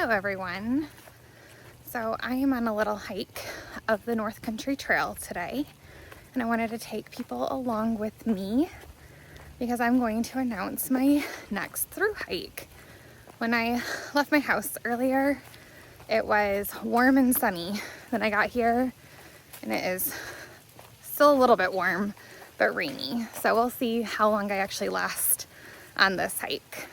Hello everyone. So I am on a little hike of the North Country Trail today, and I wanted to take people along with me because I'm going to announce my next through hike. When I left my house earlier, it was warm and sunny. Then I got here and it is still a little bit warm, but rainy. So we'll see how long I actually last on this hike.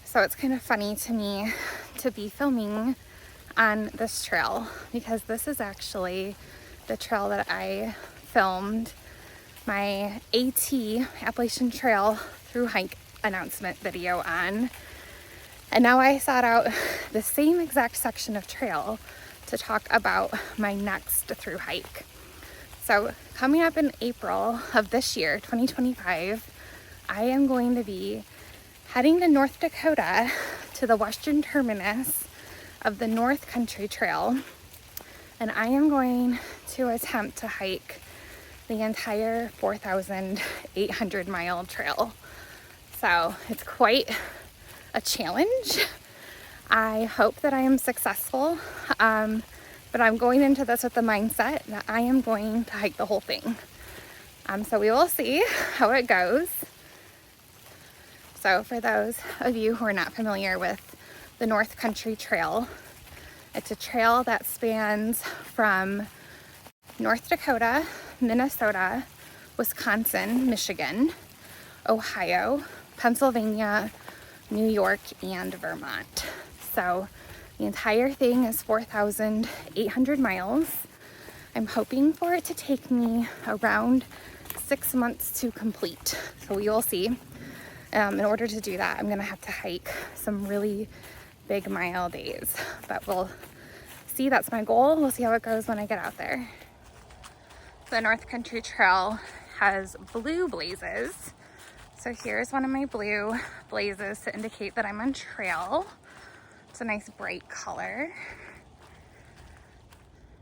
So it's kind of funny to me to be filming on this trail because this is actually the trail that I filmed my AT, Appalachian Trail through hike announcement video on. And now I sought out the same exact section of trail to talk about my next through hike. So coming up in April of this year, 2025, I am going to be heading to North Dakota to the western terminus of the North Country Trail, and I am going to attempt to hike the entire 4,800 mile trail. So it's quite a challenge. I hope that I am successful, but I'm going into this with the mindset that I am going to hike the whole thing. So we will see how it goes. So for those of you who are not familiar with the North Country Trail, it's a trail that spans from North Dakota, Minnesota, Wisconsin, Michigan, Ohio, Pennsylvania, New York, and Vermont. So the entire thing is 4,800 miles. I'm hoping for it to take me around 6 months to complete. So we will see. In order to do that, I'm gonna have to hike some really big mile days, but we'll see. That's my goal. We'll see how it goes when I get out there. The North Country Trail has blue blazes. So here's one of my blue blazes to indicate that I'm on trail. It's a nice bright color.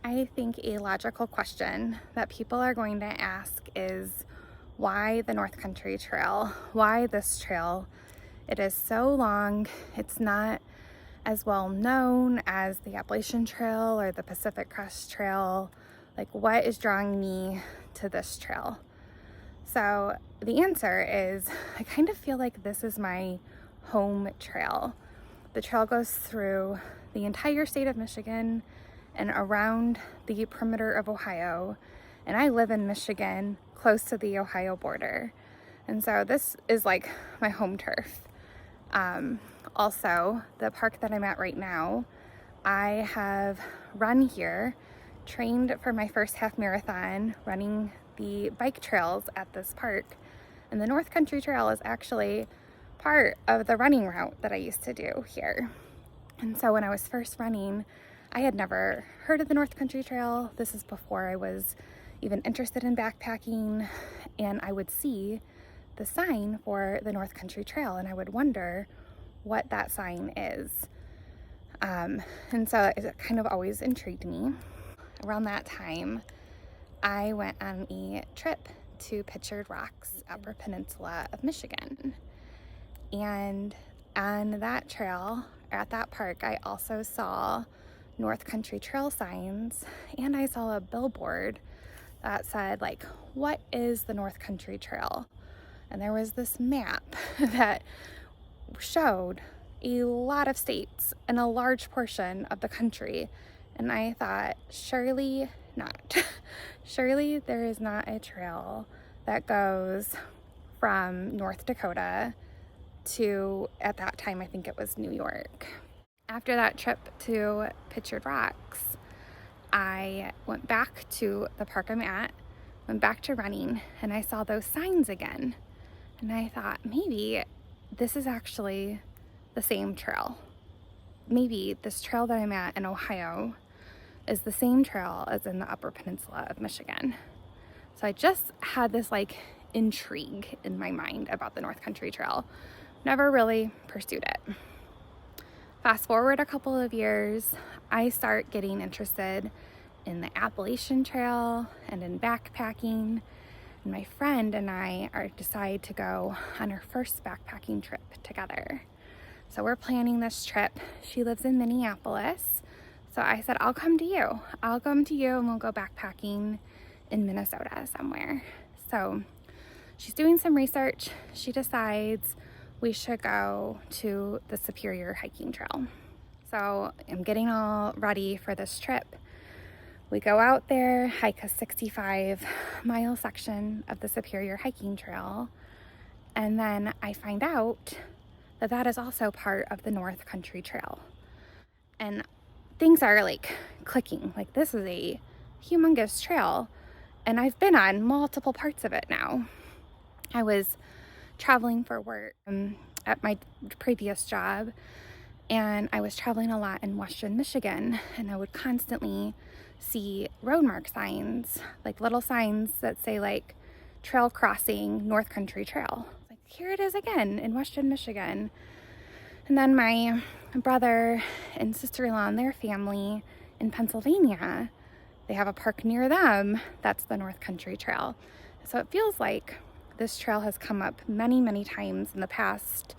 I think a logical question that people are going to ask is, why the North Country Trail? Why this trail? It is so long. It's not as well known as the Appalachian Trail or the Pacific Crest Trail. Like, what is drawing me to this trail? So the answer is, I kind of feel like this is my home trail. The trail goes through the entire state of Michigan and around the perimeter of Ohio. And I live in Michigan, close to the Ohio border. And so this is like my home turf. Also, the park that I'm at right now, I have run here, trained for my first half marathon, running the bike trails at this park. And the North Country Trail is actually part of the running route that I used to do here. And so when I was first running, I had never heard of the North Country Trail. This is before I was even interested in backpacking, and I would see the sign for the North Country Trail and I would wonder what that sign is. And so it kind of always intrigued me. Around that time, I went on a trip to Pictured Rocks, Upper Peninsula of Michigan. And on that trail, at that park, I also saw North Country Trail signs, and I saw a billboard that said, like, what is the North Country Trail? And there was this map that showed a lot of states and a large portion of the country. And I thought, surely not. Surely there is not a trail that goes from North Dakota to, at that time, I think it was New York. After that trip to Pictured Rocks, I went back to the park I'm at, went back to running, and I saw those signs again. And I thought, maybe this is actually the same trail. Maybe this trail that I'm at in Ohio is the same trail as in the Upper Peninsula of Michigan. So I just had this like intrigue in my mind about the North Country Trail. Never really pursued it. Fast forward a couple of years, I start getting interested in the Appalachian Trail and in backpacking. And my friend and I decide to go on our first backpacking trip together. So we're planning this trip. She lives in Minneapolis. So I said, I'll come to you. I'll come to you and we'll go backpacking in Minnesota somewhere. So she's doing some research. She decides we should go to the Superior Hiking Trail. So I'm getting all ready for this trip. We go out there, hike a 65-mile section of the Superior Hiking Trail, and then I find out that that is also part of the North Country Trail. And things are like clicking, like this is a humongous trail, and I've been on multiple parts of it now. I was traveling for work at my previous job, and I was traveling a lot in Western Michigan, and I would constantly see road mark signs, like little signs that say like trail crossing North Country Trail. Like here it is again in Western Michigan. And then my brother and sister-in-law and their family in Pennsylvania, they have a park near them that's the North Country Trail. So it feels like this trail has come up many, many times in the past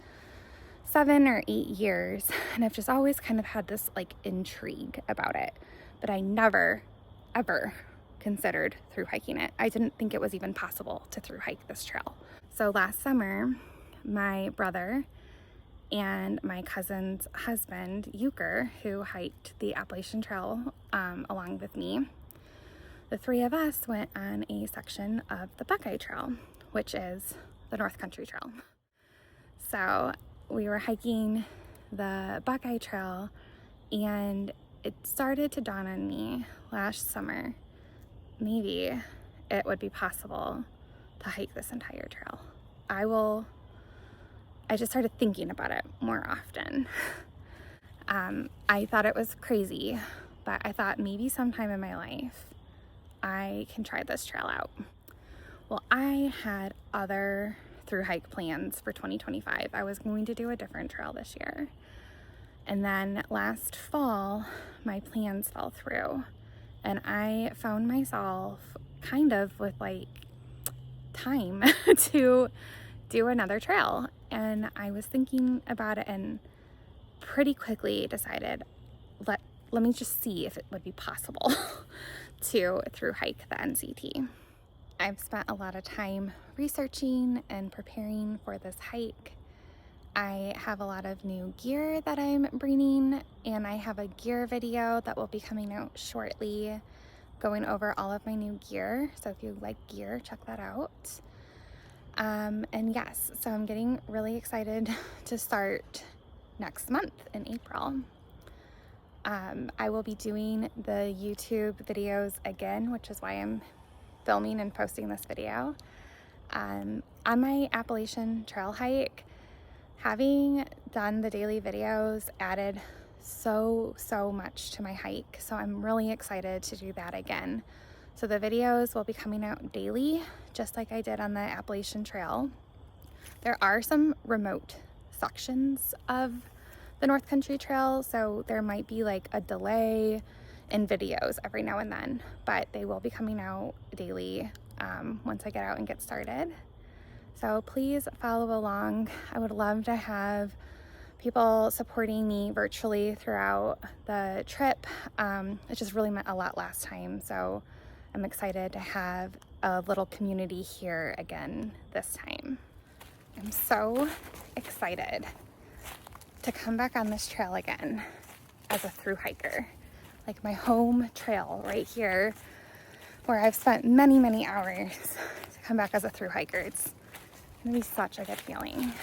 7 or 8 years, and I've just always kind of had this like intrigue about it, but I never ever considered through hiking it. I didn't think it was even possible to through hike this trail. So last summer, my brother and my cousin's husband, Euchre, who hiked the Appalachian Trail along with me, the three of us went on a section of the Buckeye Trail, which is the North Country Trail. So we were hiking the Buckeye Trail, and it started to dawn on me last summer, maybe it would be possible to hike this entire trail. I just started thinking about it more often. I thought it was crazy, but I thought maybe sometime in my life I can try this trail out. Well, I had other through hike plans for 2025. I was going to do a different trail this year. And then last fall, my plans fell through, and I found myself kind of with like time to do another trail. And I was thinking about it and pretty quickly decided, let me just see if it would be possible to through hike the NCT. I've spent a lot of time researching and preparing for this hike. I have a lot of new gear that I'm bringing, and I have a gear video that will be coming out shortly going over all of my new gear. So if you like gear, check that out. And yes, so I'm getting really excited to start next month in April. I will be doing the YouTube videos again, which is why I'm filming and posting this video. On my Appalachian Trail hike, having done the daily videos added so much to my hike. So I'm really excited to do that again. So the videos will be coming out daily, just like I did on the Appalachian Trail. There are some remote sections of the North Country Trail, so there might be like a delay in videos every now and then, but they will be coming out daily once I get out and get started. So please follow along. I would love to have people supporting me virtually throughout the trip. It just really meant a lot last time, so I'm excited to have a little community here again this time. I'm so excited to come back on this trail again as a through hiker. Like my home trail right here, where I've spent many hours to come back as a through hiker. It's gonna be such a good feeling.